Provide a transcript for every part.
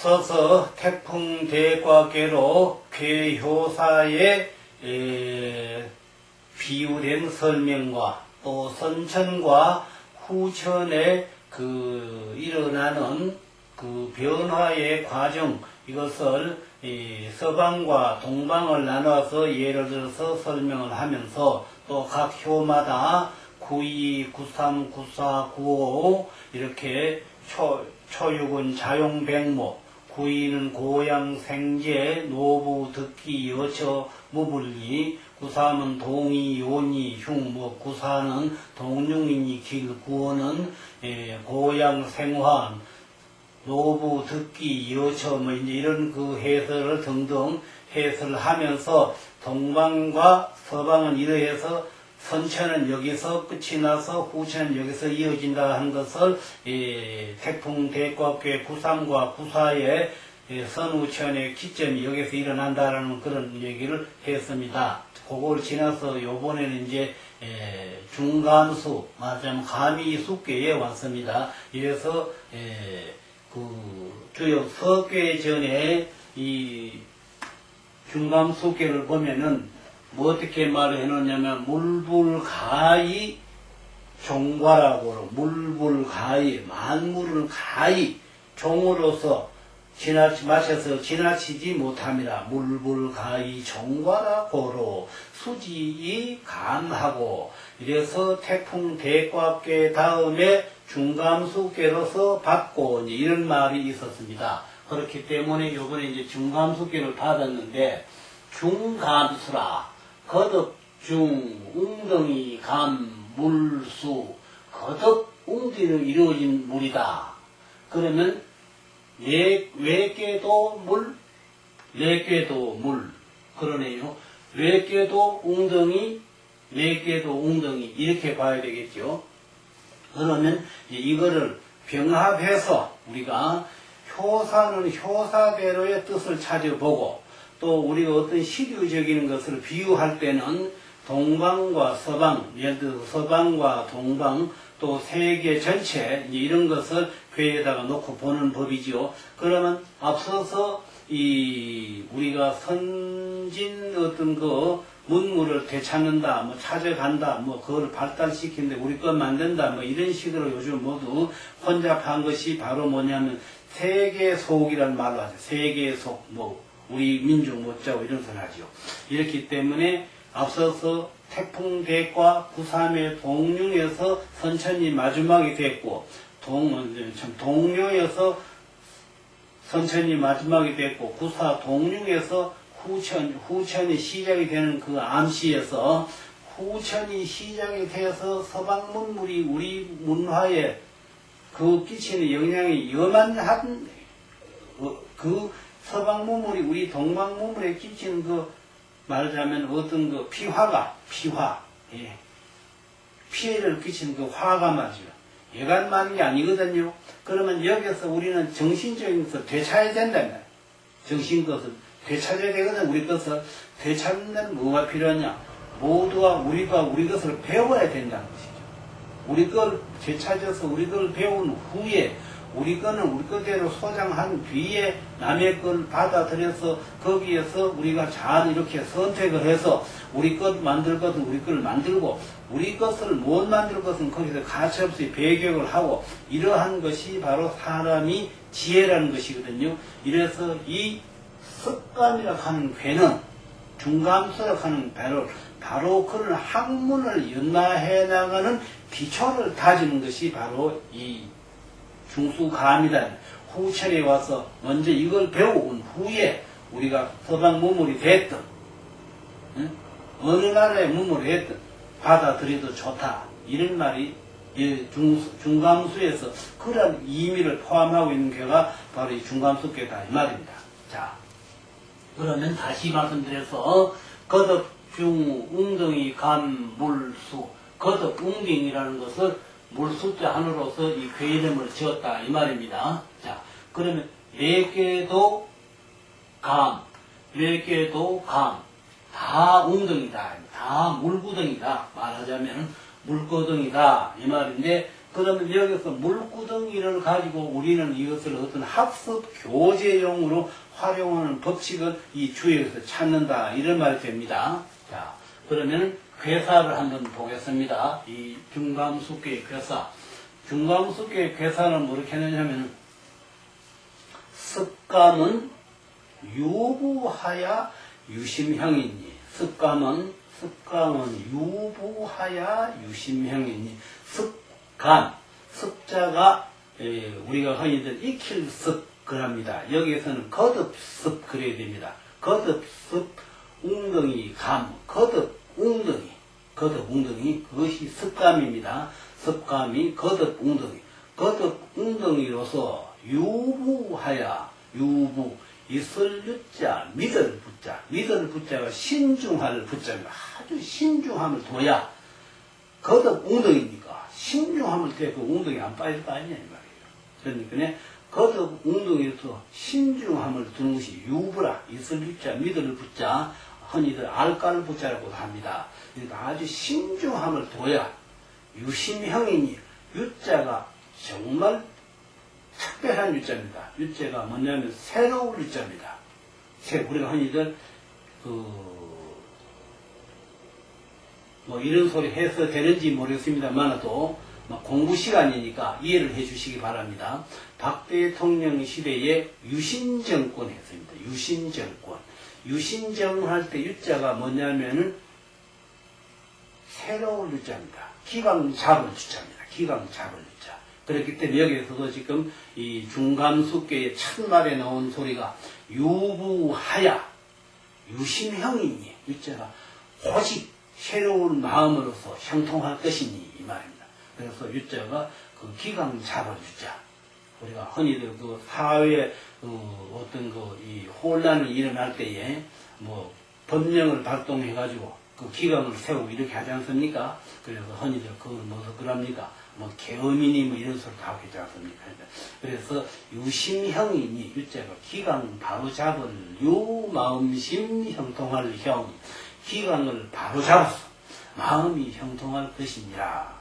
앞서서 태풍대과계로 괴효사의 비유된 설명과 또 선천과 후천에 일어나는 변화의 과정, 이것을 서방과 동방을 나눠서 예를 들어서 설명을 하면서 또 각 효마다 92, 93, 94, 95 이렇게 초육은 자용백모, 92는 고양, 생재, 노부, 득기, 여처, 무불리, 93은 동이, 요니, 흉, 94는 동룡이니, 길, 95는 고양, 생환, 노부, 듣기, 여처, 이제 이런 해설을 등등 해설을 하면서 동방과 서방은 이러해서 선천은 여기서 끝이 나서 후천은 여기서 이어진다 하는 것을 태풍대과계 93과 94의 선후천의 기점이 여기서 일어난다라는 그런 얘기를 했습니다. 그걸 지나서 요번에는 이제 중감수, 말하자면 가미숙계에 왔습니다. 이래서 주요 석계 전에 이 중감숙계를 보면은 어떻게 말을 해놓냐면 물불가히 종과라고 물불가히 만물을 가히 종으로서 마셔서 지나치지 못함이라. 물불가히 종과라고로 수지이 감하고, 이래서 태풍대과계 다음에 중감숙계로서 받고 이런 말이 있었습니다. 그렇기 때문에 이번에 이제 중감숙계를 받았는데, 중감수라 거듭 중 웅덩이 감 물수 거듭 웅디로 이루어진 물이다. 그러면 외께도 물, 내께도 물, 그러네요. 외께도 웅덩이, 내께도 웅덩이, 이렇게 봐야 되겠죠. 그러면 이거를 병합해서 우리가 효사는 효사대로의 뜻을 찾아보고, 또 우리가 어떤 시류적인 것을 비유할 때는 동방과 서방, 예를 들어서 서방과 동방, 또 세계 전체 이런 것을 괴에다가 놓고 보는 법이죠. 그러면 앞서서 우리가 선진 어떤 문물을 되찾는다, 찾아간다, 그걸 발달시키는데 우리 것 만든다, 이런 식으로 요즘 모두 혼잡한 것이 바로 뭐냐면 세계속이라는 말로 하죠. 세계속, 우리 민족 못자고 이런 소리 하죠. 이렇기 때문에 앞서서 태풍대과 93의 동룡에서 선천이 마지막이 됐고, 동묘에서 선천이 마지막이 됐고, 94 동룡에서 후천이 시작이 되는 그 암시에서 후천이 시작이 되어서 서방문물이 우리 문화에 끼치는 영향이 요만한 서방문물이 우리 동방문물에 끼치는 말하자면 어떤 피해를 끼치는 화가 말이죠. 얘가 많은 게 아니거든요. 그러면 여기서 우리는 정신적인 것을 되찾아야 된다면, 정신 것을 되찾아야 되거든. 우리 것을 되찾는 데는 뭐가 필요하냐? 모두가 우리가 우리 것을 배워야 된다는 것이죠. 우리 걸 되찾아서 우리 걸 배운 후에 우리 거는 우리 거대로 소장한 뒤에 남의 걸 받아들여서 거기에서 우리가 잘 이렇게 선택을 해서 우리 것 만들 것은 우리 걸 만들고, 우리 것을 못 만들 것은 거기서 가차없이 배격을 하고, 이러한 것이 바로 사람이 지혜라는 것이거든요. 이래서 이 습관이라고 하는 괴는, 중감수라고 하는 바로 그런 학문을 연마해 나가는 기초를 다지는 것이 바로 이 중수감이다. 후천에 와서 먼저 이걸 배워온 후에 우리가 서방 무물이 됐든, 어느 나라의 무물이 됐든 받아들여도 좋다, 이런 말이 중감수에서 그런 의미를 포함하고 있는 괴가 바로 이 중감수괴다, 이 말입니다. 자, 그러면 다시 말씀드려서 거듭 중 웅덩이 감 물수, 거듭 웅덩이라는 것을 물숫자 하나로서 이 괴 이름을 지었다, 이 말입니다. 자, 그러면 외계도 감, 다 웅덩이다, 다 물구덩이다, 말하자면 물구덩이다, 이 말인데, 그러면 여기서 물구덩이를 가지고 우리는 이것을 어떤 학습 교재용으로 활용하는 법칙을 이 주에서 찾는다. 이런 말이 됩니다. 자, 그러면 괴사를 한번 보겠습니다. 이 중감숙계의 괴사. 중감숙계의 괴사는 뭐 이렇게 하느냐면, 습감은 유부하야 유심형이니. 습감은 유부하야 유심형이니. 습자가 우리가 흔히들 익힐 습 그럽니다. 여기에서는 거듭습 그래야 됩니다. 거듭습 웅덩이 감, 거듭 웅덩이 그것이 습감입니다. 습감이 거듭 웅덩이로서 유부하야 유부 있을 유자 믿을 부자가 신중할 부자입니다. 아주 신중함을 둬야 거듭 웅덩이니까 신중함을 둬야 그 웅덩이 안 빠질 거 아니냐 이 말이에요. 그러니까 거듭 웅덩이로서 신중함을 두는 것이 유부라. 있을 유자 믿을 부자 흔히들 알깔 부자라고도 합니다. 그러니까 아주 신중함을 둬야 유심형이니. 유자가 정말 특별한 유자입니다. 유자가 뭐냐면 새로운 유자입니다. 우리가 흔히들 뭐 이런 소리 해서 되는지 모르겠습니다만도 공부 시간이니까 이해를 해 주시기 바랍니다. 박 대통령 시대에 유신정권 했습니다. 유신정을 할 때 유자가 뭐냐면은 새로운 유자입니다. 기강 잡을 유자입니다. 그렇기 때문에 여기에서도 지금 이 중감숙계의 첫말에 나온 소리가 유부하야 유심형이니. 유자가 오직 새로운 마음으로서 형통할 것이니 이 말입니다. 그래서 유자가 그 기강 잡을 유자. 우리가 흔히들 그 사회에 어떤 이 혼란이 일어날 때에 뭐 법령을 발동해가지고 그 기강을 세우고 이렇게 하지 않습니까? 그래서 흔히들 그걸 뭐서 그럽니까? 뭐 계엄이니 뭐 이런 소리 다 하고 있지 않습니까? 그래서 유심형이니. 유자가 기강 바로 잡을 유마음심 형통할 형. 기강을 바로 잡아서 마음이 형통할 것이니라.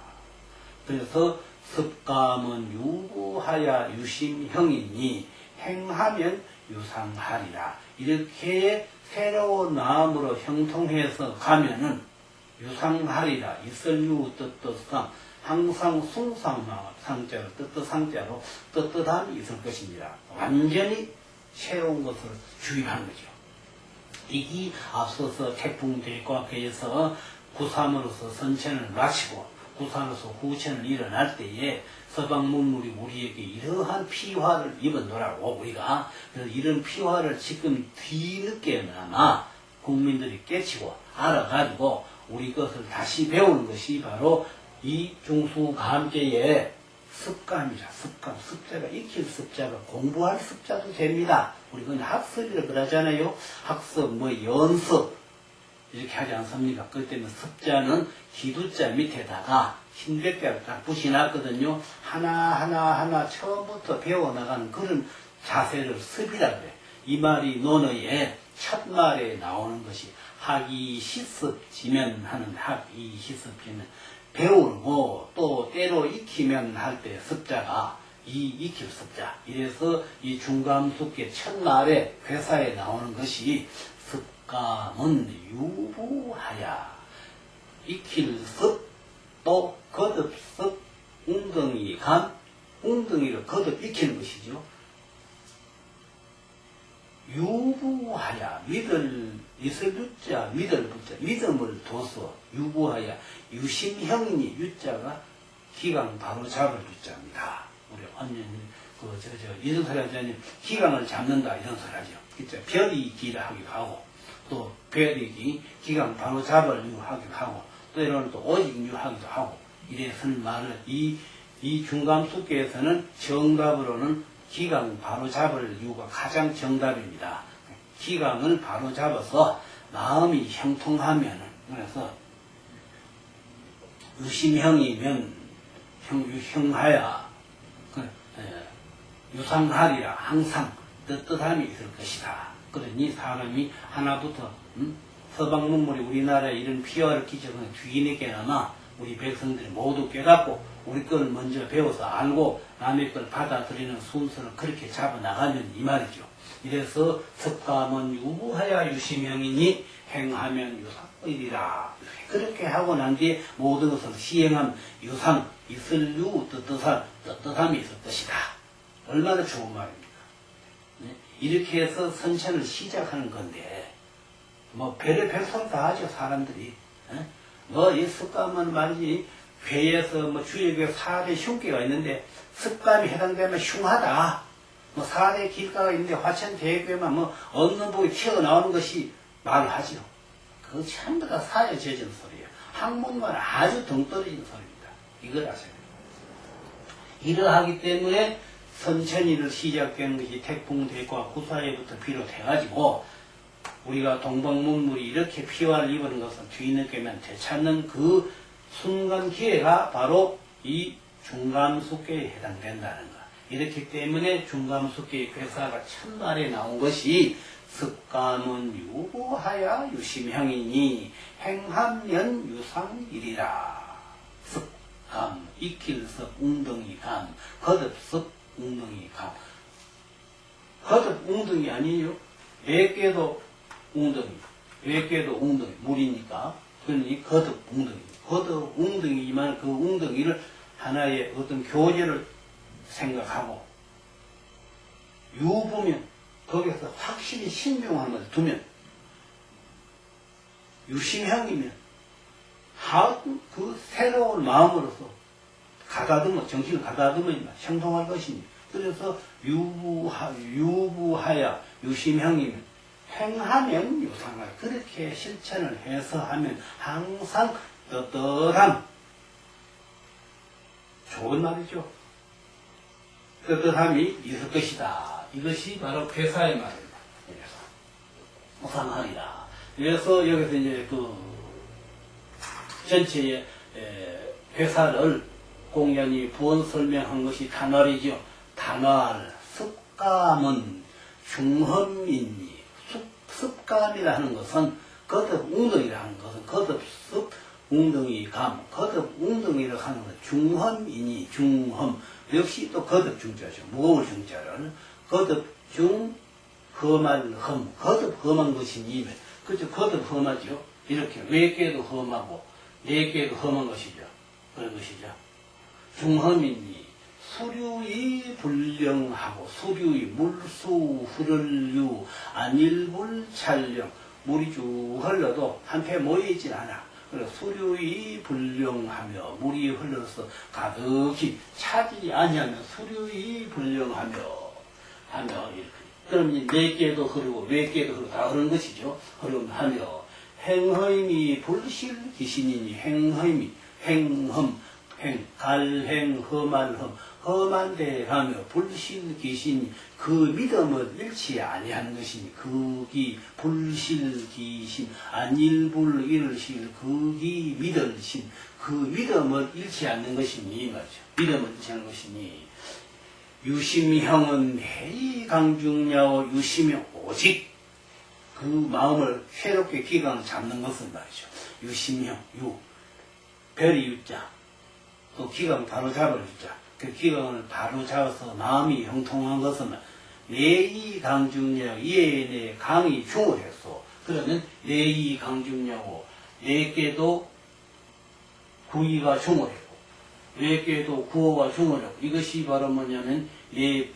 그래서 습감은 유부하야 유심형이니 행하면 유상하리라. 이렇게 새로운 마음으로 형통해서 가면은 유상하리라. 있을유 뜻뜻상 항상 숭상상자로 뜻뜻상자로 뜻뜻함이 있을 것이니라. 완전히 새로운 것을 주입하는 거죠. 이기 앞서서 태풍대과께에서 구삼으로서 선천을 마치고 구삼으로서 후천을 일어날 때에 서방문물이 우리에게 이러한 피화를 입었노라고. 우리가 그래서 이런 피화를 지금 뒤늦게나마 국민들이 깨치고 알아가지고 우리 것을 다시 배우는 것이 바로 이 중수감계의 습감이라. 습자가 익힐 습자가 공부할 습자도 됩니다. 우리 그냥 학습이라 그러잖아요. 학습 연습 이렇게 하지 않습니까? 그렇기 때문에 습자는 기두자 밑에다가 흰백자를 딱 붙여놨거든요. 하나 처음부터 배워나가는 그런 자세를 습이라 그래. 이 말이 논어의 첫 말에 나오는 것이 학이 시습지면 하는 학이 시습지면 배우고 또 때로 익히면 할 때 습자가 이 익힐 습자. 이래서 이 중감숙계 첫말에 회사에 나오는 것이 습감은 유부하야. 익힐 습, 또 거듭 습, 웅덩이 감, 웅덩이를 거듭 익히는 것이죠. 유부하야. 있을 유자, 믿을 부자, 믿음을 둬서 유부하야. 유심형이니. 유자가 기강 바로 잡을 유자입니다. 우리 언니 이런 소리 하자니 기강을 잡는다 이런 소리 하죠. 그쵸? 별이 기라 하기도 하고 또 별이 기강 바로 잡을 유 하기도 하고 또 이런 또 오직 유 하기도 하고 이래서는 말을 이 중감숙계에서는 정답으로는 기강 바로 잡을 유가 가장 정답입니다. 기강을 바로 잡아서 마음이 형통하면은 그래서 유심형이면 형하야 유상하리라. 항상 뜻뜻함이 있을 것이다. 그러니 사람이 하나부터 서방문물이 우리나라에 이런 피화를 끼쳐서 뒤늦게나마 우리 백성들이 모두 깨닫고 우리 걸 먼저 배워서 알고 남의 걸 받아들이는 순서를 그렇게 잡아나가면 이 말이죠. 이래서 습감은 유부하야 유심형이니 행하면 유상이리라. 그렇게 하고 난 뒤에 모든 것을 시행한 유상, 있을 유, 떳떳함이 있을 것이다. 얼마나 좋은 말입니까? 네? 이렇게 해서 선천을 시작하는 건데, 뭐 별의별 소리 다 하죠, 사람들이. 네? 이 습감은 말이지, 괴에서 주역에 4대 흉기가 있는데, 습감이 해당되면 흉하다. 4대 길가가 있는데, 화천대교에만 없는 복이 튀어나오는 것이 말을 하죠. 그거 전부 다 사에 젖은 소리예요. 학문과는 아주 동떨어진 소리입니다. 이걸 아셔야 돼요. 이러하기 때문에 선천일을 시작된 것이 태풍대과 구사에부터 비롯해가지고 우리가 동방문물이 이렇게 피화를 입은 것을 뒤늦게만 되찾는 그 순간 기회가 바로 이 중감숙계에 해당된다는 것. 이렇기 때문에 중감숙계의 괴사가 첫날에 나온 것이 습감은 유부하야 유심형이니 행하면 유상이리라. 습감, 익힐습, 웅덩이감, 거듭습, 웅덩이감. 거듭 웅덩이 아니에요? 외께도 웅덩이, 외께도 웅덩이, 물이니까. 그러니 거듭 웅덩이. 거듭 웅덩이지만 그 웅덩이를 하나의 어떤 교제를 생각하고 유부면 거기서 확실히 신중함을 두면 유심형이면 그 새로운 마음으로서 정신을 가다듬으면 형통할 것입니다. 그래서 유부하야 유심형이면 행하면 유상할 그렇게 실천을 해서 하면 항상 떳떳함 좋은 말이죠. 떳떳함이 있을 것이다. 이것이 바로 괴사의 말입니다. 무상하리라. 그래서 여기서 이제 전체의 괴사를 공연히 부언 설명한 것이 단월이죠. 단월, 습감은 중험이니, 습감이라 하는 것은 거듭 웅덩이라 하는 것은 거듭습 웅덩이 감, 거듭 웅덩이라 하는 것은 중험이니, 중험 역시 또 거듭 중자죠. 무거울 중자를 거듭 중 험한 험, 거듭 험한 것이니, 그죠? 거듭 험하죠. 이렇게 외께도 험하고 내께도 험한 것이죠. 그런 것이죠. 중험이니 수류이 불령하고 수류이 물수 흐를유 안일불 찰령 물이 쭉 흘러도 한패 모여있질 않아. 그래서 수류이 불령하며 물이 흘러서 가득히 차지 아니하면 수류이 불령하며 이렇게. 그럼 내께도 흐르고 외께도 흐르고 다 흐르는 것이죠. 흐름하며 행허임이 불실 기신이니 행허임이 갈행 험한 험한 데 가며 불실 기신 그 믿음을 잃지 아니하는 것이니 극이 불실 기신 안일불 일실 극이 믿을신 그 믿음을 잃지 않는 것이니 말이죠. 믿음을 잃지 않는 것이니 유심형은 해이 강중야오 유심형 오직 그 마음을 새롭게 기강을 잡는 것은 말이죠. 유심형 유 별이 유자 또 기강 바로 잡을 유자 그 기강을 바로 잡아서 마음이 형통한 것은 내이 강중야오 이에 내 강이 중을 했어. 그러면 내이 강중야오 내께도 구이가 중을 했고 외께도 구호가 중을 했고 이것이 바로 뭐냐면 내이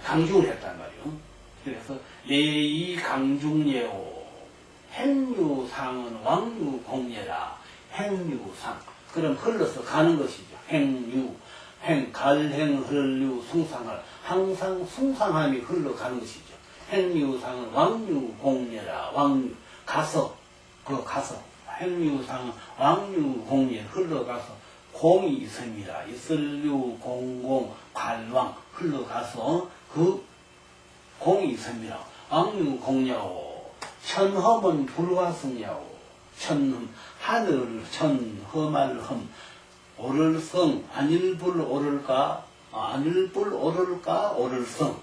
강중을 했단 말이요. 그래서 내이 강중예오 행유상은 왕유공예라. 행유상 그럼 흘러서 가는 것이죠. 갈행 흘류 숭상할 항상 숭상함이 흘러가는 것이죠. 행유상은 왕유공예라. 왕유 가서 행유상은 왕유공예 흘러가서 공이 있습니다. 있을류 공공 관왕 흘러가서 그 공이 있습니다. 왕유공야오 천험은 불화성야오 천험 하늘 천험할 험 오를성 안일불 오를까 오를성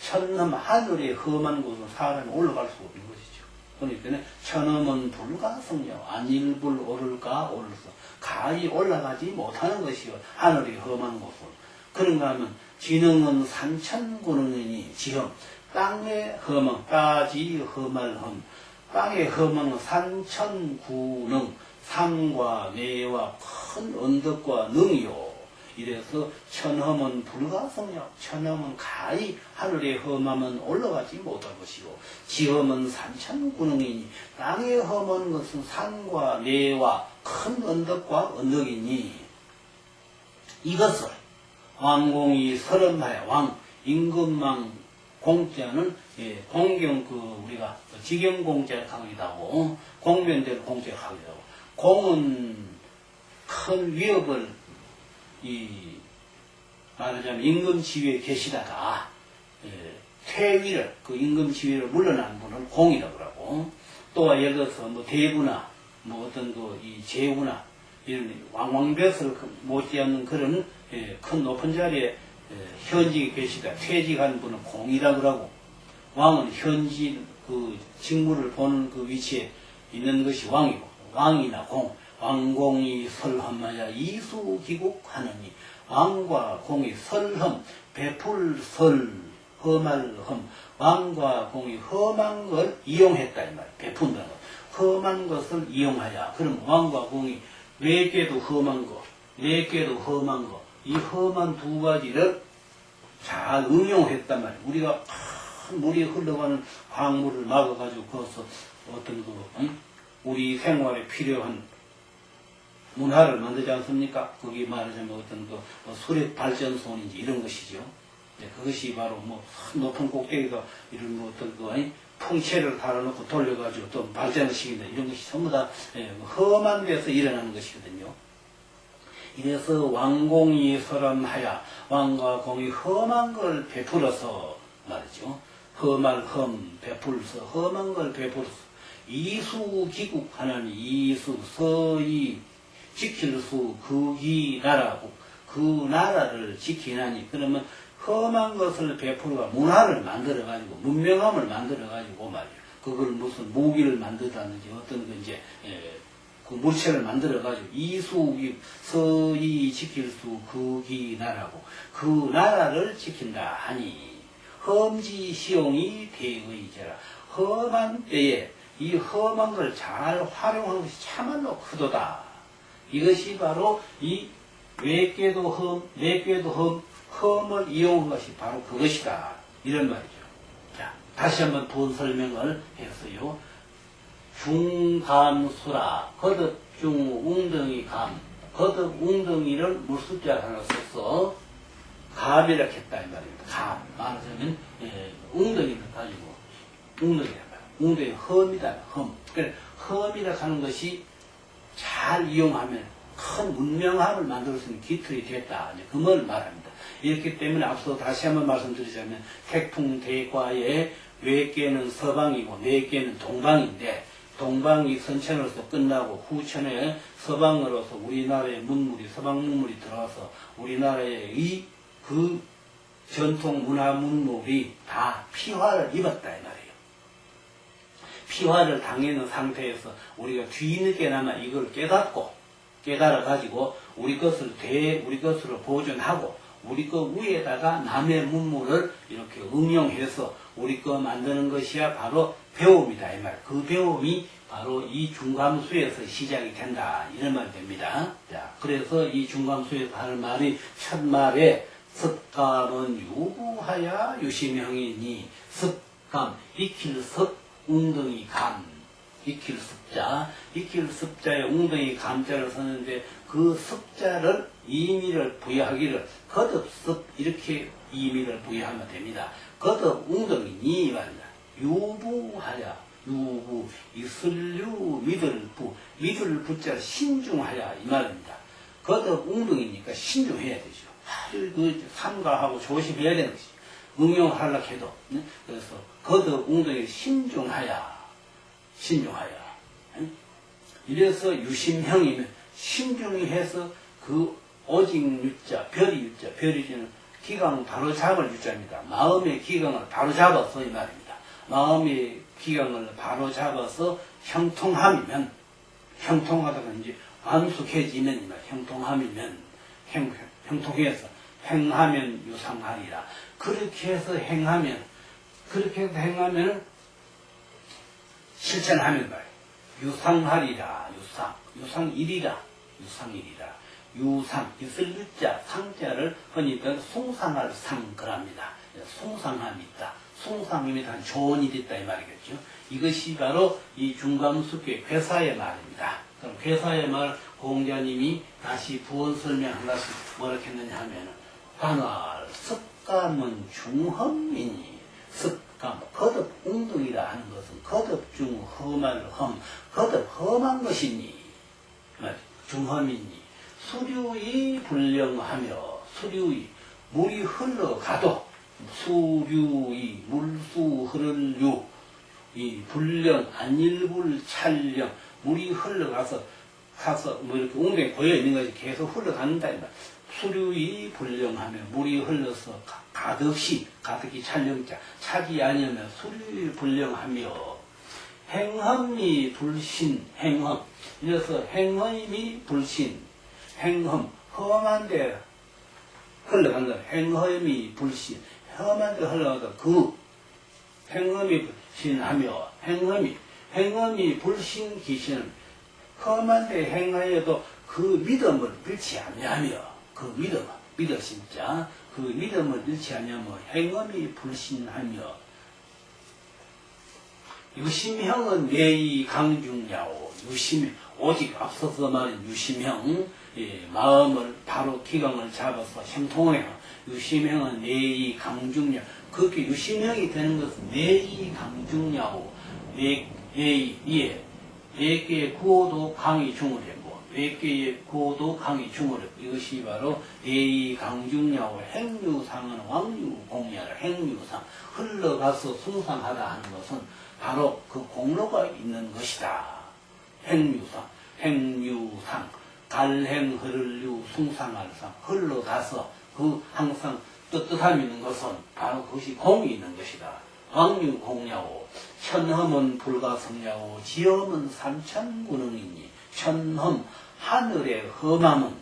천험 하늘에 험한 곳은 사람이 올라갈 수 없는 것이죠. 그러니까 천엄은 불가성려 안일불 오를까 오를서 가히 올라가지 못하는 것이요 하늘이 험한 곳을 그런가 하면 지능은 산천군능이니 지형 땅의 험은 따지 험할 험 땅의 험은 산천구능 산과 내와 큰 언덕과 능이요 이래서 천험은 불가성력 천험은 가히 하늘의 험하면 올라가지 못할 것이고 지험은 산천구능이니 땅에 험한 것은 산과 내와 큰 언덕과 언덕이니 이것을 왕공이 서른하여 왕 임금왕 공자는 공경 우리가 직영공자를 하기도 하고 공변대를 공자를 하기도 하고 공은 큰 위협을 말하자면 임금 지위에 계시다가 퇴위를 그 임금 지위를 물러난 분을 공이라고 하고 또 예를 들어서 뭐 대부나 뭐 어떤 이 제후나 이런 왕왕벼슬 못지않는 그런 큰 높은 자리에 현직에 계시다 퇴직한 분은 공이라고 하고 왕은 현직 그 직무를 보는 그 위치에 있는 것이 왕이고 왕이나 공 왕공이 설험하야 이수기국 하느니 왕과 공이 설험 베풀설 험할 험 왕과 공이 험한 걸 이용했다 이 말 베푼다는 것 험한 것을 이용하야 그럼 왕과 공이 외께도 험한 거 내께도 험한 거 이 험한 두 가지를 잘 응용했단 말이에요. 우리가 큰 물이 흘러가는 강물을 막아가지고 거기서 어떤 우리 생활에 필요한 문화를 만들지 않습니까? 거기 말하자면 어떤 수력 발전소인지 이런 것이죠. 그것이 바로 높은 꼭대기가 이런 어떤 풍채를 달아놓고 돌려가지고 또 발전을 시킨다. 이런 것이 전부 다 험한 데서 일어나는 것이거든요. 이래서 왕공이 설험하여 왕과 공이 험한 걸 베풀어서 말이죠. 험할 험 베풀어서 험한 걸 베풀어서 이수기국 하나님 이수 서이 지킬 수 극이 나라고 그 나라를 지키나니 그러면 험한 것을 베풀어가 문화를 만들어가지고 문명함을 만들어가지고 말이에요. 그걸 무슨 무기를 만들다든지 어떤 그 물체를 만들어가지고 이수기 서이 지킬 수 극이 나라고 그 나라를 지킨다 하니 험지시용이 대의제라 험한 때에 이 험한 걸 잘 활용하는 것이 참말로 크도다. 이것이 바로 이 외께도 험, 내께도 험, 험을 이용한 것이 바로 그것이다. 이런 말이죠. 자, 다시 한번 본 설명을 했어요. 중감수라 거듭 중 웅덩이 감 거듭 웅덩이를 물숫자 하나 써서 감이라 했다 이 말입니다. 감 말하자면 웅덩이를 가지고 웅덩이란 말이에요. 웅덩이 험이다 험. 그러니까 험이라 하는 것이 잘 이용하면 큰 문명함을 만들 수 있는 기틀이 됐다. 그 말을 말합니다. 이렇기 때문에 앞서 다시 한번 말씀드리자면 태풍대과의 외께는 서방이고 내께는 동방인데 동방이 선천으로서 끝나고 후천에 서방으로서 우리나라의 문물이 서방 문물이 들어와서 우리나라의 그 전통 문화 문물이 다 피화를 입었다 이 말이에요. 피화를 당하는 상태에서 우리가 뒤늦게나마 이걸 깨달아 가지고 우리 것을 우리 것으로 보존하고 우리 거 위에다가 남의 문물을 이렇게 응용해서 우리 거 만드는 것이야 바로 배움이다 이 말. 그 배움이 바로 이 중감수에서 시작이 된다 이런 말이 됩니다. 자, 그래서 이 중감수에서 하는 말이 첫 말에 습감은 유구하야 유심형이니 습감 익힐 습 웅덩이 감 익힐 습자에 웅덩이 감자를 쓰는데 그 습자를 의미를 부여하기를 거듭습 이렇게 의미를 부여하면 됩니다. 거듭 웅덩이니 말입니다. 유부하야 유부 이슬류 믿을 부자 신중하야 이 말입니다. 거듭 웅덩이니까 신중해야 되죠. 그 삼가하고 조심해야 되는 것이죠. 응용하려고 해도 그래서 거듭 웅덩이 신중하야 이래서 유심형이면 신중히 해서 그 오직 유자 별이 유자는 기강 바로 잡을 유자입니다. 마음의 기강을 바로 잡아서 이 말입니다. 마음의 기강을 바로 잡아서 형통함이면, 형통하다가 이제 완숙해지면, 형통함이면, 형통해서 행하면 유상하리라. 그렇게 해서 행하면, 그렇게 해서 행하면 실천하면 말이에요. 유상하리라. 유상이리라. 유상이리라. 유상, 있을 유자, 상자를 흔히들 숭상할 상, 그럽니다. 숭상함이 있다. 숭상함이 단 좋은 일이 있다, 이 말이겠죠. 이것이 바로 이 중감숙의 괴사의 말입니다. 그럼 괴사의 말 공자님이 다시 부원 설명한 것이 뭐라 했느냐 하면, 관할, 습감은 중험이니, 습감, 거듭 웅둥이라 하는 것은 거듭 중 험할 험, 거듭 험한 것이니, 중험이니, 수류이 불령하며, 수류이, 물이 흘러가도, 수류이, 물수 흐를 유, 이 불령, 안일불 찰령, 물이 흘러가서, 뭐 이렇게 웅덩이 고여 있는 것이 계속 흘러간다, 이 말. 수류이 불령하며, 물이 흘러서 가득히 찰령자, 차지 아니하며, 수류이 불령하며, 행험이 불신, 행험. 이래서 행험이 불신, 행험, 험한데 흘러간다. 행험이 불신, 험한데 흘러간다. 그 행험이 불신하며, 행험이 불신 기신은 험한데 행하여도 그 믿음을 잃지 아니하며, 그 믿어 진짜 그 믿음을 잃지 아니하며 행험이 불신하며, 유심형은 내이 강중야오. 유심, 오직 앞서서 말한 유심형, 마음을 바로 기강을 잡아서 형통해요. 유심형은 내이 강중야. 그렇게 유심형이 되는 것은 내이 강중야오. 네 개의 구호도 강이 중을 했고, 네 개의 구호도 강이 중을 했고, 이것이 바로 내이 강중야오. 행유상은 왕유공야라. 행유상, 흘러가서 숭상하다 하는 것은 바로 그 공로가 있는 것이다. 행유상, 달행 흐를유 숭상할상, 흘러가서 그 항상 떳떳함 있는 것은 바로 그것이 공이 있는 것이다. 왕유공야오, 천험은 불가성야오, 지엄은 삼천군능이니, 천험, 하늘의 험함은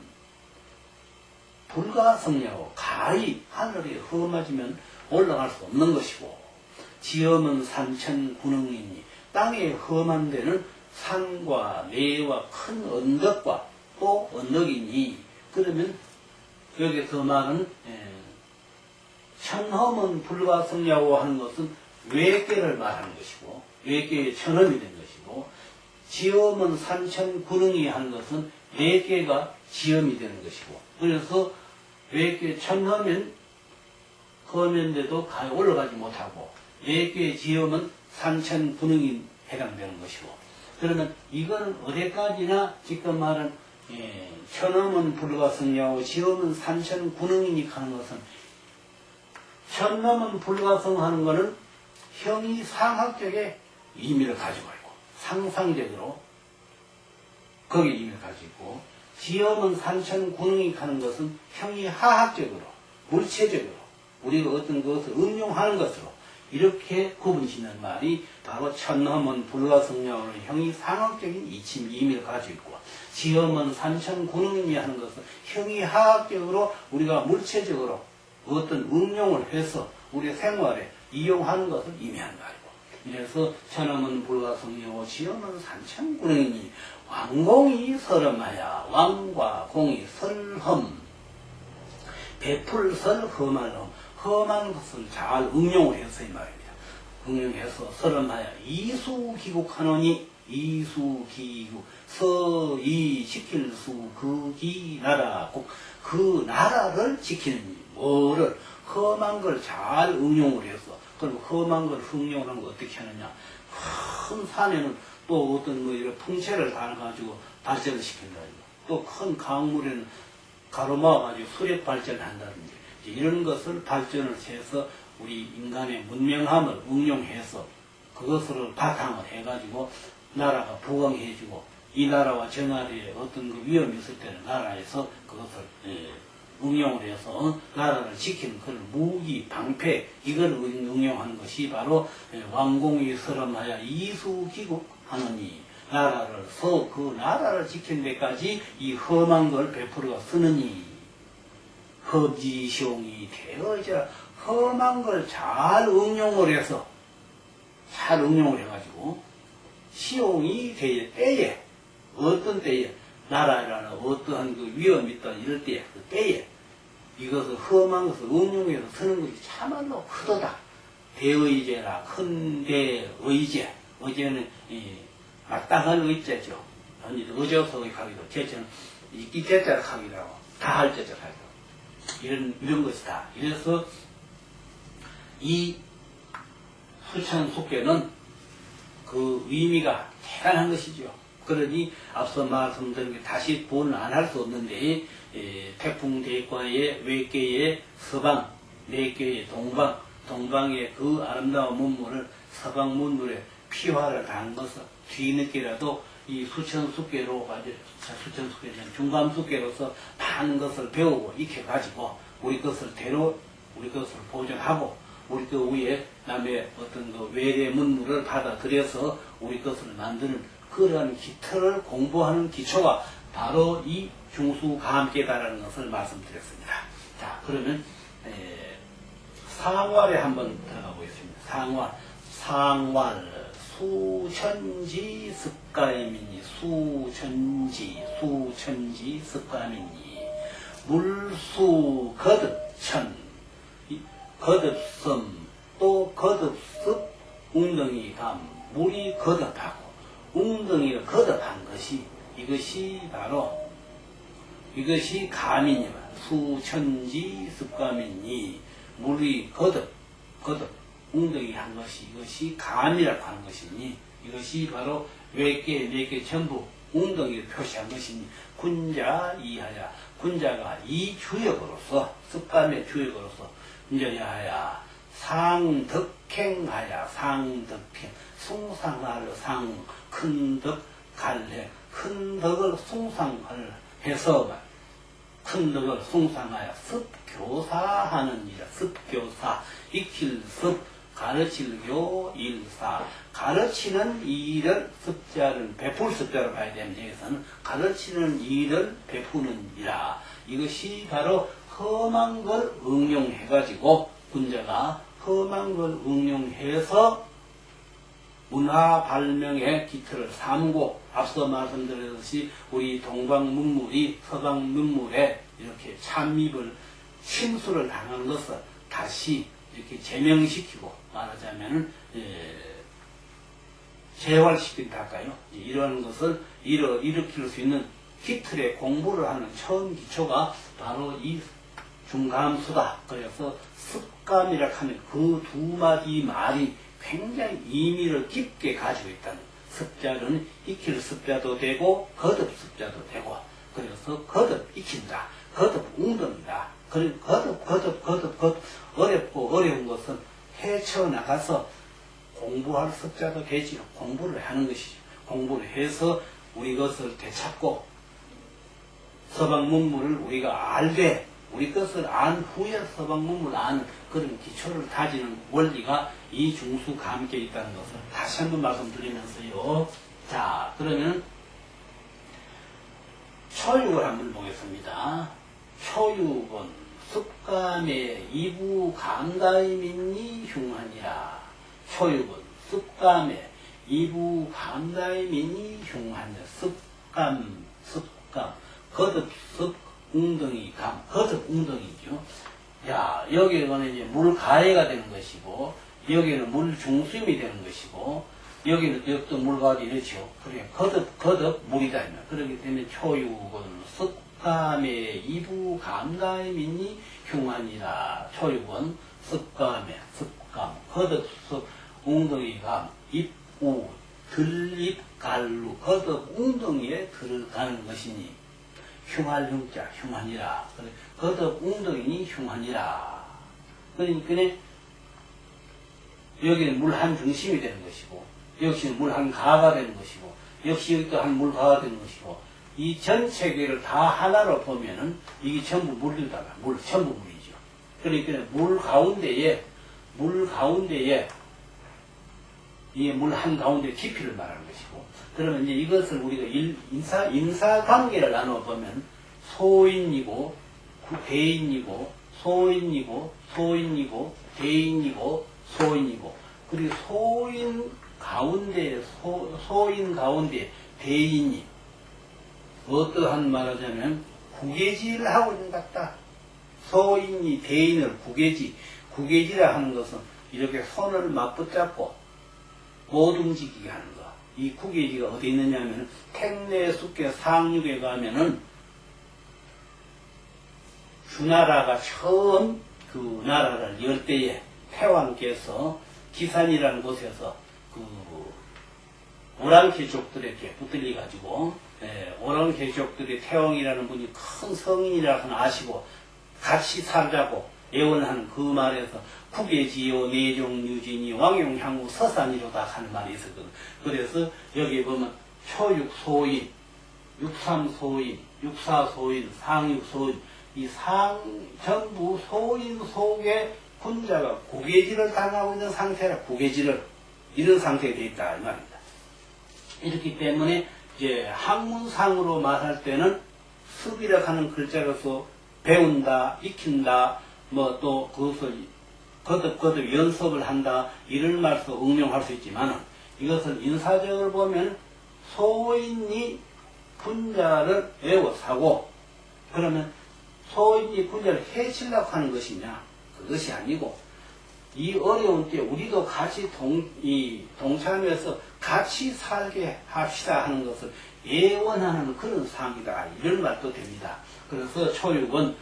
불가성야오, 가히 하늘이 험해지면 올라갈 수 없는 것이고, 지엄은 삼천군능이니, 땅의 험한 데는 산과 매와 큰 언덕과 또 언덕이니, 그러면 여기서 말은 천험은 불가성야오 하는 것은 외계를 말하는 것이고, 외계의 천험이 된 것이고, 지엄은 삼천군능이 하는 것은 외계가 지엄이 되는 것이고, 그래서 외계 천험은 험한데도 올라가지 못하고, 외계의 지엄은 삼천군능이 해당되는 것이고, 그러면 이거는 어디까지나 지금 말한 천험은 불가성야오, 지엄은 삼천군능이니 하는 것은, 천험은 불가성 하는 것은 형이 상학적의 의미를 가지고 있고, 상상적으로 거기에 의미를 가지고 있고, 지엄은 삼천군능이 하는 것은 형이 하학적으로, 물체적으로 우리가 어떤 것을 응용하는 것으로 이렇게 구분짓는 말이 바로 천험은 불가성야오는 형이 상학적인 의미를 가지고 있고, 지엄은 삼천군능이 하는 것은 형이 하학적으로 우리가 물체적으로 어떤 응용을 해서 우리 생활에 이용하는 것을 의미하는 말이고, 그래서 천험은 불가성야오, 지엄은 삼천군능이니, 왕공이 설험하야. 왕과 공이 설험, 베풀설 험한 험, 험한 것을 잘 응용을 해서 이 말입니다. 응용해서 설험하야. 이수기국하노니, 이수기국, 서이 지킬 수 그기 나라, 꼭 그 나라를 지키는, 뭐를 험한 걸 잘 응용을 해서, 그럼 험한 걸 응용하는 걸 어떻게 하느냐? 큰 산에는 또 어떤 뭐 이런 풍채를 달아가지고 발전을 시킨다. 또 큰 강물에는 가로막아가지고 수력 발전을 한다든지, 이런 것을 발전을 해서 우리 인간의 문명함을 응용해서 그것을 바탕을 해가지고 나라가 부강해지고, 이 나라와 저 나라에 어떤 그 위험이 있을 때는 나라에서 그것을 응용을 해서 나라를 지키는 그런 무기, 방패 이걸 응용하는 것이 바로 왕공이 서름하여 이수기국 하느니 나라를 그 나라를 지키는 데까지 이 험한 걸 베풀어 쓰느니 험지시용이 되어져 험한 걸 잘 응용을 해서 잘 응용을 해가지고 시용이 때에 어떤 때에 나라라는 어떠한 그 위험이 있던 이럴 때 그 때에 이것을 험한 것을 응용해서 쓰는 것이 참말로 크도다. 대의제라 큰 대의제 어제는 마땅한 의제죠. 언니도 어져서 하기도 제처는 이제자락 하기도 하고 다 할 제자락 하기도 이런 것이다. 이래서 이 수천숙계는 그 의미가 대단한 것이죠. 그러니 앞서 말씀드린 게 다시 본을 안 할 수 없는데 태풍대과의 외계의 서방, 내계의 동방, 동방의 그 아름다운 문물을 서방 문물에 피화를 간 것을 뒤늦게라도 이 수천숙계로 수천숙계는 중감숙계로서 많은 것을 배우고 익혀가지고 우리 것을 보존하고 우리 그 위에 남의 어떤 그 외래 문물을 받아들여서 우리 것을 만드는 그러한 기틀을 공부하는 기초가 바로 이 중수감계다라는 것을 말씀드렸습니다. 자, 그러면 상활에 한번 들어가 보겠습니다. 상활 수천지 습가이미니 수천지 습가이미니 물수 거듭천 거듭섬 또 거듭습 웅덩이 감 물이 거듭하고 웅덩이가 거듭한 것이 이것이 바로 이것이 감이니라. 수천지 습감이니 물이 거듭 웅덩이 한 것이 이것이 감이라고 하는 것이니 이것이 바로 외계 내계 전부 웅덩이를 표시한 것이니 군자 이하야 군자가 이 주역으로서 습감의 주역으로서 인정하야 상덕행하야 상덕행 숭상할 상 큰덕 갈래 큰 덕을 숭상을 해서 큰 덕을 숭상하여 습교사하는 일이라. 습교사 익힐 습 가르칠 교 일사 가르치는 일을 습자를 베풀 습자로 봐야 되는데 여기서는 가르치는 일을 베푸는 일이라. 이것이 바로 험한 걸 응용해가지고 군자가 험한 걸 응용해서 문화 발명의 기틀을 삼고 앞서 말씀드렸듯이 우리 동방 문물이 서방 문물에 이렇게 참입을 침수를 당한 것을 다시 이렇게 제명시키고 말하자면 재활시킨다 할까요? 이런 것을 일으킬 수 있는 기틀의 공부를 하는 처음 기초가 바로 이 중감수다. 그래서 습감이라 하는 그 두 마디 말이 굉장히 의미를 깊게 가지고 있다는 습자는 익힐 습자도 되고 거듭 습자도 되고 그래서 거듭 익힌다. 거듭 웅덩이다. 그리고 거듭 어렵고 어려운 것은 헤쳐나가서 공부할 습자도 되지요. 공부를 하는 것이죠. 공부를 해서 우리 것을 되찾고 서방 문물을 우리가 알되 우리 것을 안 후에 서방 문물을 아는 그런 기초를 다지는 원리가 이 중수가 함께 있다는 것을 다시 한번 말씀드리면서요. 자, 그러면 초육을 한번 보겠습니다. 초육은 습감의 이부 감다이민이 흉하니라. 초육은 습감의 이부 감다이민이 흉하니라. 습감 거듭습 웅덩이 감 거듭 웅덩이죠. 야, 여기는 이제 물 가해가 되는 것이고 여기는 물 중수염이 되는 것이고 여기는 또 물가가 이렇죠. 그러니까 거듭 물이다. 그렇기 때문에 초육은 습감의 이부 감다이민이 흉하니라. 초육은 습감 거듭습 웅덩이 감 입우 들입 갈루 거듭 웅덩이에 들어가는 것이니 흉할 흉자 흉하니라. 거듭 웅덩이니 흉하니라. 그러니까 여기는 물 한 중심이 되는 것이고 역시 물 한 가가 되는 것이고 역시 여기 또 한 물가가 되는 것이고 이 전체 개를 다 하나로 보면은 이게 전부 물이다가 전부 물이죠. 그러니까 물 가운데에 이 물 한가운데 깊이를 말하는 것이고, 그러면 이제 이것을 우리가 인사관계를 나눠보면 소인이고 대인이고 소인이고 대인이고 소인이고, 그리고 소인 가운데 대인이 어떠한 말하자면 구계지를 하고 있는 것 같다. 소인이 대인을 구계지라 하는 것은 이렇게 손을 맞붙잡고 못 움직이게 하는 거. 이 구계지가 어디 있느냐 하면 택내 숙계 상륙에 가면은 주나라가 처음 그 나라를 열 때에 태왕께서 기산이라는 곳에서 그 오랑캐족들에게 붙들려 가지고 오랑캐족들이 태왕이라는 분이 큰 성인이라서 아시고 같이 살자고 예언하는 그 말에서 국외지요 내종유진이 왕용향후 서산이로다 하는 말이 있었거든. 그래서 여기 보면 초육소인, 육삼소인, 육사소인, 상육소인, 이 전부 소인 속에 군자가 구계지를 당하고 있는 상태라 구계지를 이런 상태에 되어 있다 이 말입니다. 이렇기 때문에 이제 학문상으로 말할 때는 습이라 하는 글자로서 배운다, 익힌다, 뭐 또 그것을 거듭 연습을 한다 이런 말로 응용할 수 있지만, 이것을 인사적으로 보면 소인이 군자를 외워 사고, 그러면 소인이 군자를 해치려고 하는 것이냐, 그것이 아니고 이 어려운 때 우리도 같이 동참해서 같이 살게 합시다 하는 것을 예언하는 그런 상이다 이런 말도 됩니다. 그래서 초육은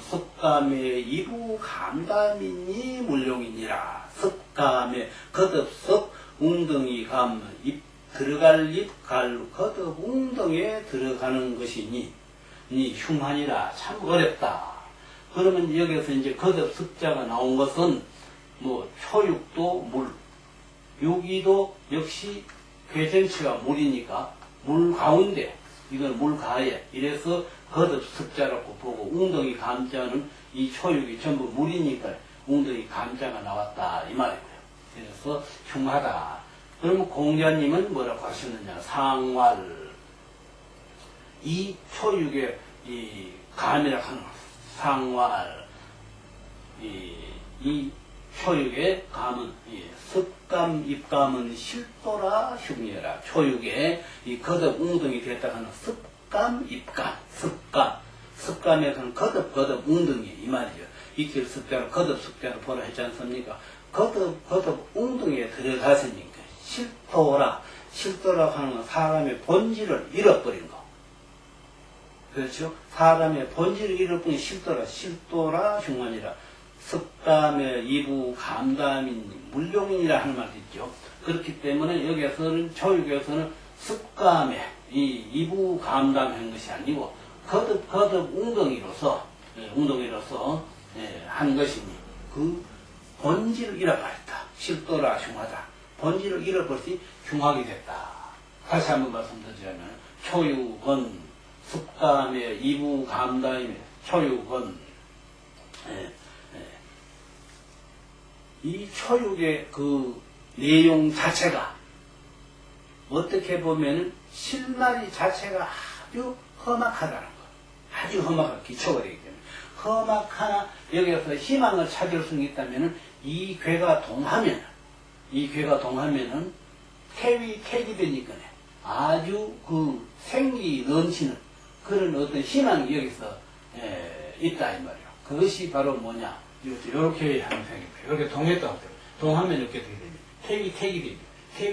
습감의 이부 감담이니 물용이니라. 습감의 거듭습 웅덩이 감 들어갈 입 갈루 거듭 웅덩이에 들어가는 것이니 이 흉하니라. 참 어렵다. 그러면 여기서 이제 거듭 습자가 나온 것은 뭐 초육도 물, 유기도 역시 괴전치가 물이니까 물 가운데, 이건 물 가에, 이래서 거듭 습자라고 보고, 웅덩이 감자는 이 초육이 전부 물이니까 웅덩이 감자가 나왔다 이 말이고요. 그래서 흉하다. 그러면 공자님은 뭐라고 하셨느냐? 상활, 이 초육의 이 감이라 하는 것, 상활, 이 초육의 감은 습감, 입감은 실도라 흉이라. 초육의 이 거듭 웅덩이 됐다 하는 습감, 입감, 습감에서는 거듭 웅덩이 이 말이죠. 익힐 습자로 거듭 습자로 보라 했지 않습니까? 거듭 웅덩이에 들어갔으니까 실도라고 하는 건 사람의 본질을 잃어버린 거. 그렇죠? 사람의 본질을 잃어버린 실도라 흉환이라. 습감의 이부 감담인 물용인이라 하는 말도 있죠. 그렇기 때문에 여기에서는 초육에서는 습감의 이 이부 감담한 것이 아니고 거듭 웅덩이로서 한 것이니 그 본질을 잃어버렸다. 실도라 흉하다. 본질을 잃어버렸으니 흉하게 됐다. 다시 한번 말씀드리자면 초육은 습감의 이부 감담의 초육은 이 초육의 그 내용 자체가 어떻게 보면 실마리 자체가 아주 험악하다는 거. 아주 험악한 기초가 되기 때문에 험악하나 여기서 희망을 찾을 수 있다면 이 괴가 동하면은 택이 되니까 아주 그 생기 넘치는 그런 어떤 희망이 여기서 있다 이 말이에요. 그것이 바로 뭐냐? 이렇게 하는 생각입니다. 이렇게 동했다고 해요. 동하면 이렇게 되게 됩니다. 택이 되죠.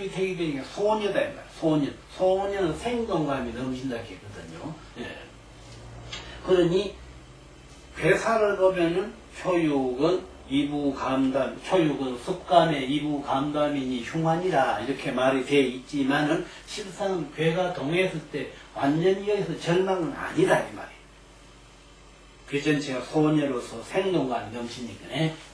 택이 되니까 소녀다 이 말이에요. 소녀는 생동감이 넘친다 했거든요. 그러니 괴사를 보면은 초육은 초육은 습감의 이부 감담이니 흉환이라 이렇게 말이 되어 있지만은 실상은 괴가 동했을 때 완전히 여기서 절망은 아니다 이 말이에요. 그 전체가 소녀로서 생동감이 넘치니까,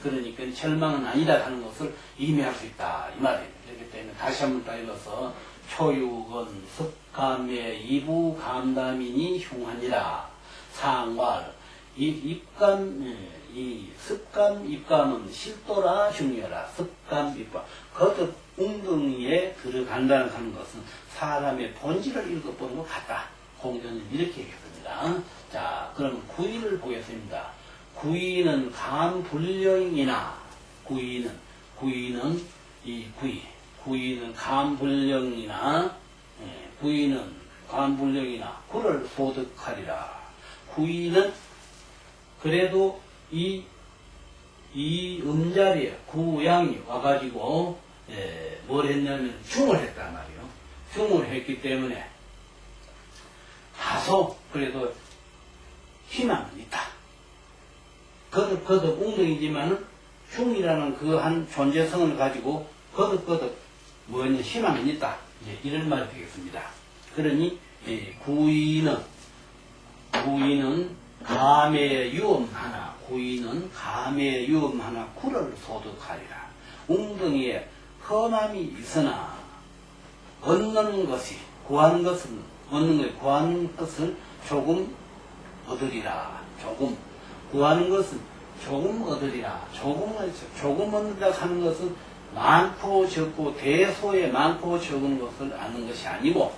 그러니까 절망은 아니다 하는 것을 의미할 수 있다 이 말이에요. 그렇기 때문에 다시 한번 더 읽어서 초육은 습감의 이부 감담이니 흉하니라. 상활 이 습감 입감은 실도라 흉여라. 습감 입감 거듭 웅덩이에 들어간다는 하는 것은 사람의 본질을 읽어보는 것 같다. 공자는 이렇게 얘기했습니다. 자, 그럼 구의를 보겠습니다. 구의는 감불령이나 구의는 감불령이나 구의는 감불령이나 구를 소득하리라. 구의는 그래도 이 음자리에 구양이 와가지고 뭘 했냐면 중을 했단 말이에요. 중을 했기 때문에 다소 그래도 희망은 있다. 거듭 웅덩이지만은 중이라는 그 한 존재성을 가지고 거듭 뭐냐 희망은 있다. 이런 말이 되겠습니다. 그러니 구의는 감의 유엄 하나, 구의는 감의 유엄 하나 구를 소득하리라. 웅덩이에 험함이 있으나 얻는 것이 구하는 것을 조금 얻으리라. 조금 구하는 것은 조금 얻으리라. 조금 얻는다 하는 것은 많고 적고 대소에 많고 적은 것을 아는 것이 아니고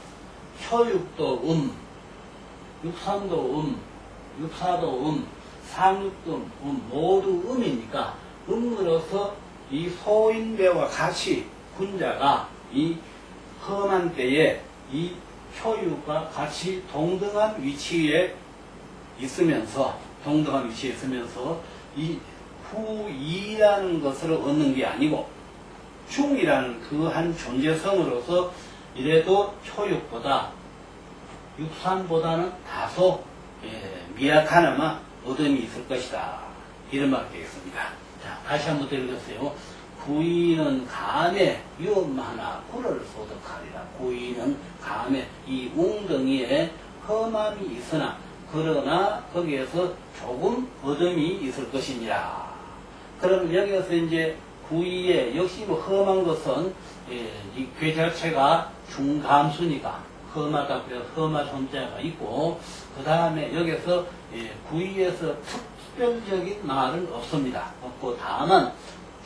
초육도 육삼도 육사도 상육도 모두 음이니까 음으로서 이 소인배와 같이 군자가 이 험한 때에 이 초육과 같이 동등한 위치에 있으면서 이 후이라는 것을 얻는 게 아니고 중이라는 그 한 존재성으로서 이래도 초육보다 육산보다는 다소 미약하나마 어둠이 있을 것이다. 이런 말이 되겠습니다. 자, 다시 한번 읽었어요. 구의는 감에 유엄 하나 구를 소득하리라. 구의는 감에 이 웅덩이에 험함이 있으나 그러나 거기에서 조금 어둠이 있을 것이니라. 그럼 여기서 이제 구의에 역시 뭐 험한 것은 이 괴 자체가 중감수니까 험하다 그래서 험한 혼자가 있고 그 다음에 여기서 구의에서 특별적인 말은 없습니다. 없고 다만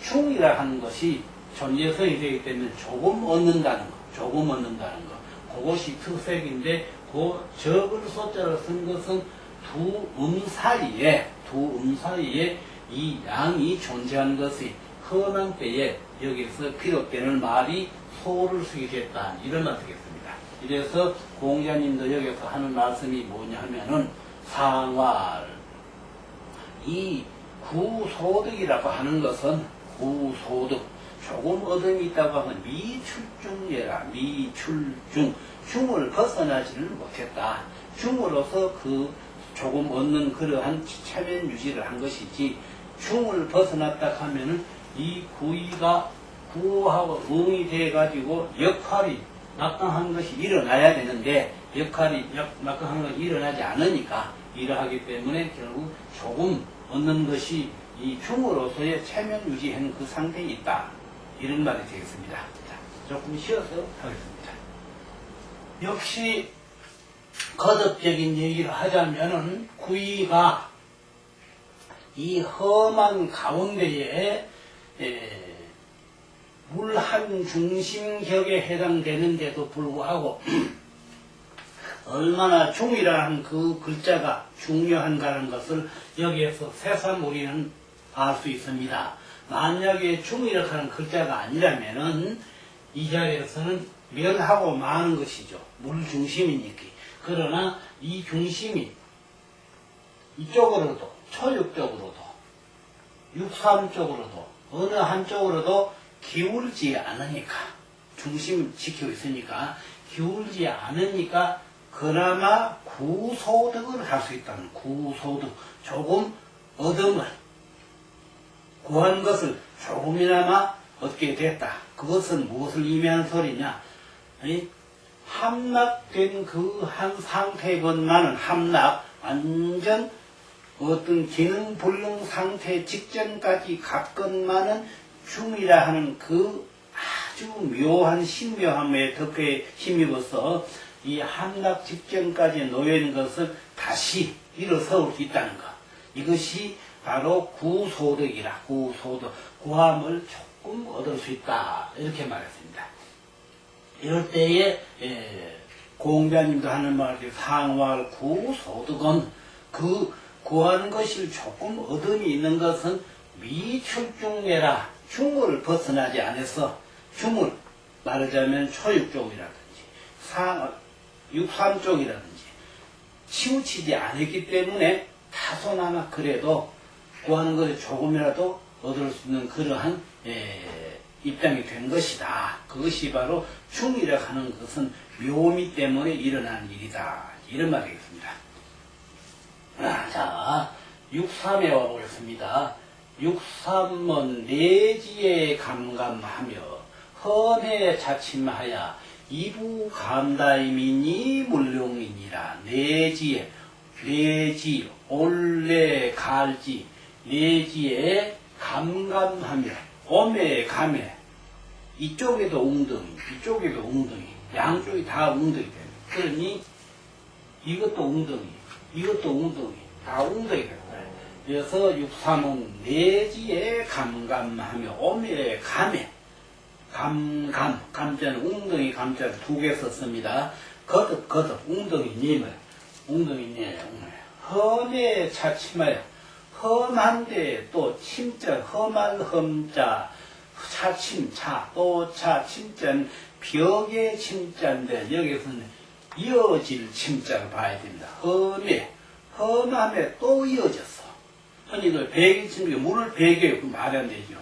충이라 하는 것이 존재성이 되기 때문에 조금 얻는다는 거 그것이 특색인데 그 적을 소자를 쓴 것은 두 음 사이에 이 양이 존재하는 것이 험한 때에 여기서 비롯되는 말이 소를 쓰게 됐다. 이런 말 되겠습니다. 이래서 공자님도 여기서 하는 말씀이 뭐냐 하면은 상활 이 구소득이라고 하는 것은 구소득 조금 어둠이 있다고 하면 미출중예라. 미출중 중을 벗어나지는 못했다. 중으로서 그 조금 얻는 그러한 체면 유지를 한 것이지 중을 벗어났다 하면은 이 구의가 구하고 응이 돼가지고 역할이 막강한 것이 일어나야 되는데 역할이 막강한 것이 일어나지 않으니까 이러하기 때문에 결국 조금 얻는 것이 이 중으로서의 체면 유지하는 그 상태에 있다. 이런 말이 되겠습니다. 자, 조금 쉬어서 하겠습니다. 역시 거듭적인 얘기를 하자면은 구의가 이 험한 가운데에 물 한 중심격에 해당되는데도 불구하고 얼마나 중이라는 그 글자가 중요한가라는 것을 여기에서 새삼 우리는 알 수 있습니다. 만약에 중이라고 하는 글자가 아니라면은 이 자리에서는 멸하고 마는 것이죠. 물 중심이니까. 그러나 이 중심이 이쪽으로도 초육 쪽으로도 육삼 쪽으로도 어느 한쪽으로도 기울지 않으니까 중심 지키고 있으니까 기울지 않으니까 그나마 구소득을 할 수 있다는 구소득 조금 얻음을 구한 것을 조금이나마 얻게 됐다. 그것은 무엇을 의미하는 소리냐? 함락된 그 한 상태건만은 완전 어떤 기능 불능 상태 직전까지 갔건만은 중이라 하는 그 아주 묘한 신묘함에 덕에 힘입어서 이 함락 직전까지 놓여있는 것을 다시 일어서올 수 있다는 것. 이것이 바로 구소득이라. 구소득. 구함을 조금 얻을 수 있다. 이렇게 말했습니다. 이럴 때에 공자님도 하는 말이 상활 구소득은 그 구하는 것을 조금 얻음이 있는 것은 미출중내라. 중을 벗어나지 않아서 중을 말하자면 초육종이라든지 육삼종이라든지 치우치지 않았기 때문에 다소나마 그래도 구하는 것을 조금이라도 얻을 수 있는 그러한 입장이 된 것이다. 그것이 바로 중이라 하는 것은 묘미 때문에 일어나는 일이다. 이런 말이겠습니다. 자, 6.3에 와보겠습니다. 6.3은 내지에 감감하며 헌에 자침하야 이부 감다임이니 물룡이니라. 내지 올레 갈지 내지에 감감하며 오메 감에 이쪽에도 웅덩이 이쪽에도 웅덩이 양쪽이 다 웅덩이 됩니다. 그러니 이것도 웅덩이 이것도 웅덩이 다 웅덩이 됩니다. 그래서 6.3은 내지에 감감하며 오메 감에 감자는 웅덩이 감자를 두 개 썼습니다. 거듭 웅덩이님을 험에 차침하여 험한데 또 침자 험한 험자 차침 또 차 침자는 벽의 침자인데 여기서는 이어질 침자를 봐야 됩니다. 험함에 또 이어졌어. 흔히들 베개 침자 물을 베개 말이 안 되죠.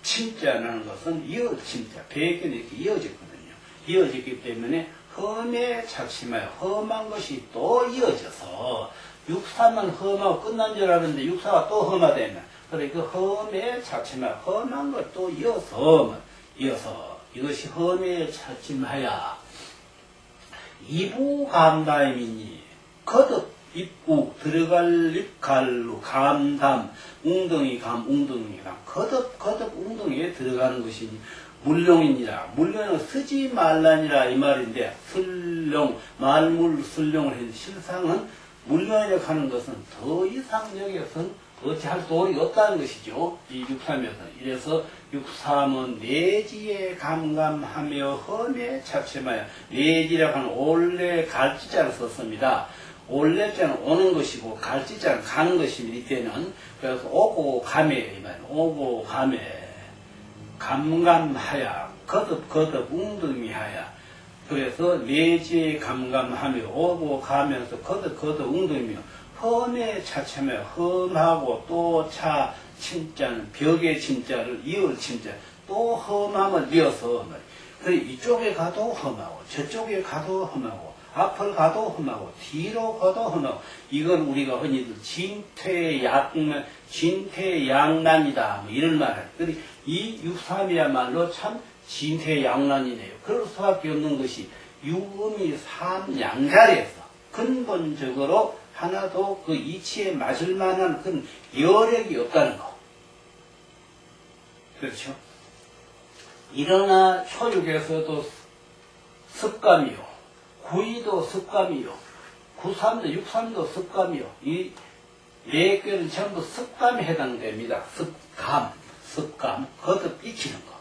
침자라는 것은 침자 베개는 이렇게 이어졌거든요. 이어졌기 때문에 험에 착심하여 험한 것이 또 이어져서 6.3은 험하고 끝난 줄 알았는데 6.4가 또 험하다면 그래 그 험에 착심하여 험한 것 또 이어서 이것이 험에 착심하여 이부 감담이니 거듭 입구 들어갈 입갈로 감담 웅덩이 감 거듭 웅덩이에 들어가는 것이니 물룡이니라. 물룡은 쓰지 말라니라 이 말인데 술룡 말물 술룡을 해서 실상은 물룡이라고 하는 것은 더 이상 여기서는 어찌할 도리 없다는 것이죠. 이 6.3에서는. 이래서 6.3은 내지에 감감하며 험에 착심하여 내지라고 하는 올레 갈지자를 썼습니다. 올레자는 오는 것이고 갈지자는 가는 것입니다. 이때는. 그래서 오고 감에 이 말이에요. 오고 감에 감감하야 거듭 웅덩이하야. 그래서 내지에 감감하며 오고 가면서 거듭 웅덩이며 험에 차참하여 험하고 또 차 침자는 벽의 침자를 이을 침자 또 험함을 이어서 그래 이쪽에 가도 험하고 저쪽에 가도 험하고 앞을 가도 험하고 뒤로 가도 험하고 이건 우리가 흔히들 진퇴양난이다 뭐 이런 말을. 그래 이 6.3이야말로 참 진퇴양난이네요. 그럴 수밖에 없는 것이 유음이 3양자리에서 근본적으로 하나도 그 이치에 맞을 만한 그런 여력이 없다는 거. 그렇죠? 일어나 초육에서도 습감이요. 구이도 습감이요. 9.3도 6.3도 습감이요. 이 네 개는 전부 습감에 해당됩니다. 습감. 거듭 익히는 거.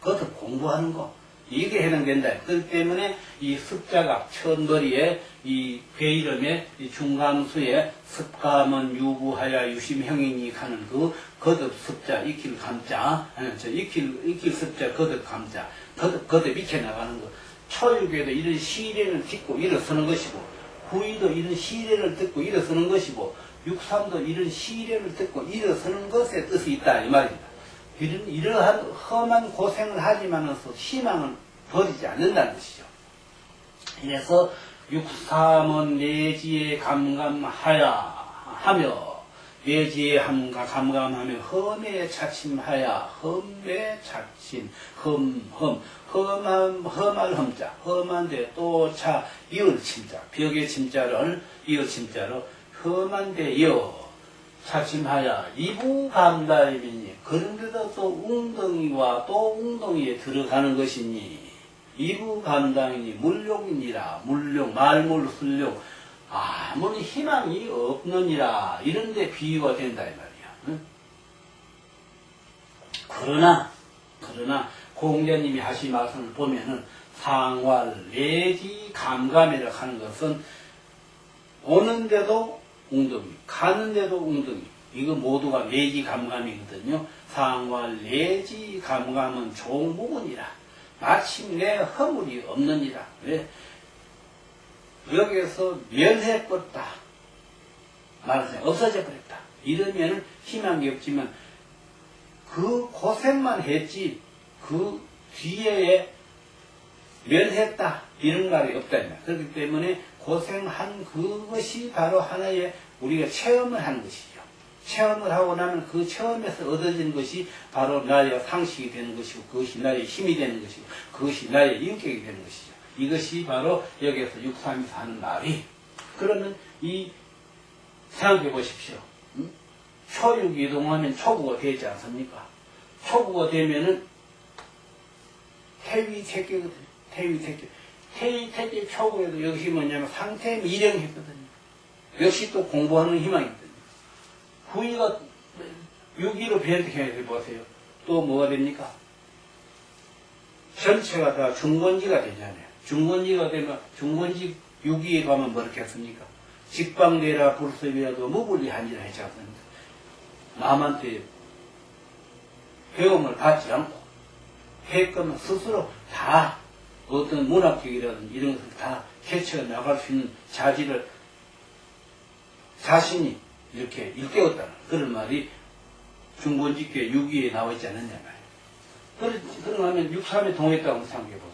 거듭 공부하는 거. 이게 해당된다. 그렇기 때문에 이 습자가 천거리에 이 괴이름에 이 중감수에 습감은 유부하야 유심형이니 하는 그 거듭 습자 익힐 감자 익힐 습자 거듭 감자 거듭 익혀 나가는 거. 초육에도 이런 시례를 듣고 일어서는 것이고 구이도 이런 시례를 듣고 일어서는 것이고 6.3도 이런 시례를 듣고 일어서는 것에 뜻이 있다 이 말입니다. 이러한 험한 고생을 하지만서 희망은 버리지 않는다는 것이죠. 이래서 6.3은 내지에 감감하여 내지에 감감하며 험에 차침하여 험에 차침 험할 험자 험한데 또 차 이을 침자 벽의 침자를 이을 침자로 험한데 차츰하여 이부감다이니 그런데도 또 웅덩이와 또 웅덩이에 들어가는 것이니 이부감당이니 물욕이니라 물욕 말물 술욕 아무리 희망이 없느니라 이런데 비유가 된다 이 말이야. 응? 그러나 공자님이 하신 말씀을 보면은 상활 내지 감감이라 하는 것은 오는데도 웅덩이 가는데도 웅덩이 이거 모두가 내지 감감이거든요. 상활 내지 감감은 종무근이라 마침내 허물이 없느니라. 왜? 여기에서 멸해버렸다. 말하자면 없어져 버렸다. 이러면은 희망이 없지만 그 고생만 했지 그 뒤에 멸했다 이런 말이 없다. 그렇기 때문에 고생한 그것이 바로 하나의 우리가 체험을 하는 것이죠. 체험을 하고 나면 그 체험에서 얻어진 것이 바로 나의 상식이 되는 것이고 그것이 나의 힘이 되는 것이고 그것이 나의 인격이 되는 것이죠. 이것이 바로 여기에서 632에서 하는 말이. 그러면 이 생각해 보십시오. 초육 이동하면 초구가 되지 않습니까? 초구가 되면은 태위택계거든요. 태위택계. 태위택계 초구에도 역시 뭐냐면 상태 미령했거든요. 역시 또 공부하는 희망이거든요. 후위가 6위로 변tek해 보세요. 또 뭐가 됩니까? 전체가 다 중건지가 되잖아요. 중건지가 되면 중건지 6위에 가면 뭐 이렇겠습니까? 직방내라 불섭이라도 무불리한지라 했지 않습니까? 남한테 배움을 받지 않고 했거면 스스로 다 어떤 문학적이라든지 이런 것을 다 캐쳐 나갈 수 있는 자질을 자신이 이렇게 일깨웠다는 그런 말이 중본직교의 6위에 나와 있지 않느냐 말이에요. 그러면 6.3에 동했다고 생각해 보세요.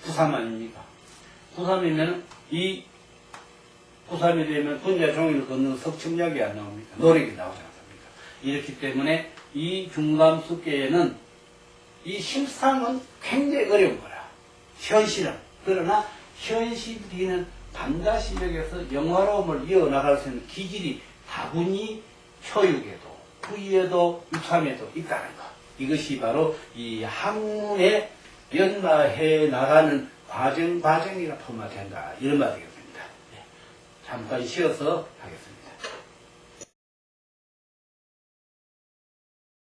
9.3 아닙니까? 9.3이면 이 9.3이 되면 분야 종이를 걷는 석청약이 안 나옵니까? 노력이 나오지 않습니까? 이렇기 때문에 이 중감숙계에는 이 실상은 굉장히 어려운 거라. 현실은. 그러나 현실이는 반드시 여기서 영화로움을 이어나갈 수 있는 기질이 다분히 초육에도 후에도 6.3에도 있다는 것. 이것이 바로 이 학문에 연마해 나가는 과정이라 포함된다. 이런 말이겠습니다. 잠깐 쉬어서 하겠습니다.